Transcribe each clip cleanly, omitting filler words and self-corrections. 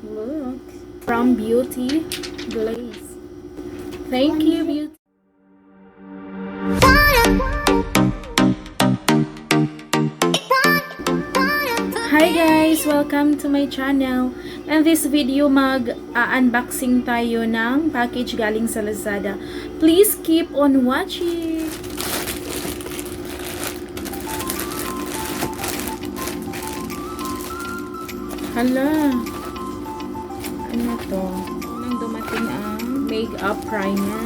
Look. From Beauty Glaze. Thank you, Beauty. Hi guys! Welcome to my channel. In this video, mag-unboxing tayo ng package galing sa Lazada. Please keep on watching! Hala! Ano to? Unang dumating ang makeup primer.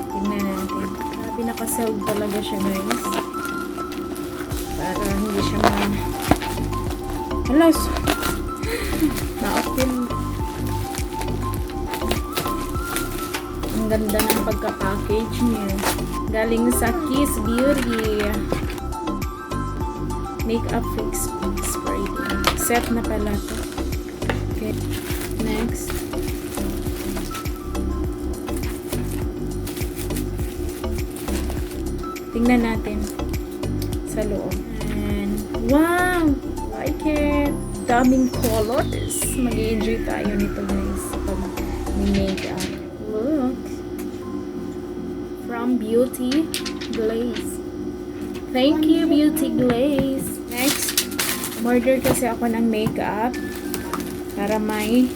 Tingnan natin. Grabe, nakasold talaga siya, guys. Para hindi siya halas! Na-open. Ang ganda ng pagka-package niya. Galing sa Kiss Beauty. Makeup fix spray. Set na pala to. Okay. Next. Tingnan natin sa loob. And wow! Like it! Daming colors. Mag-i-enjoy tayo nito, guys. Pag may makeup. Look. From Beauty Glaze. Thank you, Beauty Glaze. Next, order kasi ako ng makeup para may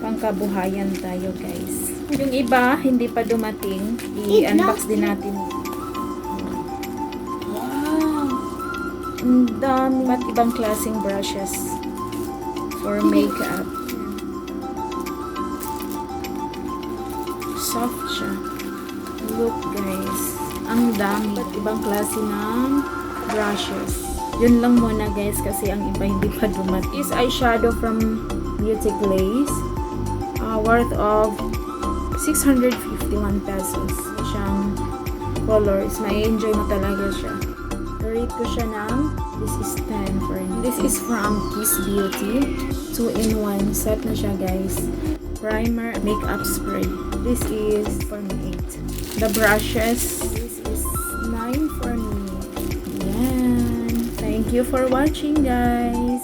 pangkabuhayan tayo, guys. Yung iba, hindi pa dumating. I-unbox din natin. Wow! Ang dami. At ibang klaseng brushes for makeup. Soft siya. Look, guys. Ang dami. At ibang klase ng brushes. Yun lang muna, guys, kasi ang iba hindi pa dumating. Is eyeshadow from Beauty Glaze. Worth of 651 pesos. Siyang colors. May enjoy mo talaga siya. Rate ko siya ng this is 10 for me. This is from Kiss Beauty. 2-in-1 set na siya, guys. Primer, makeup spray. This is for me 8. The brushes, this is 9 for me. Yan. Thank you for watching, guys.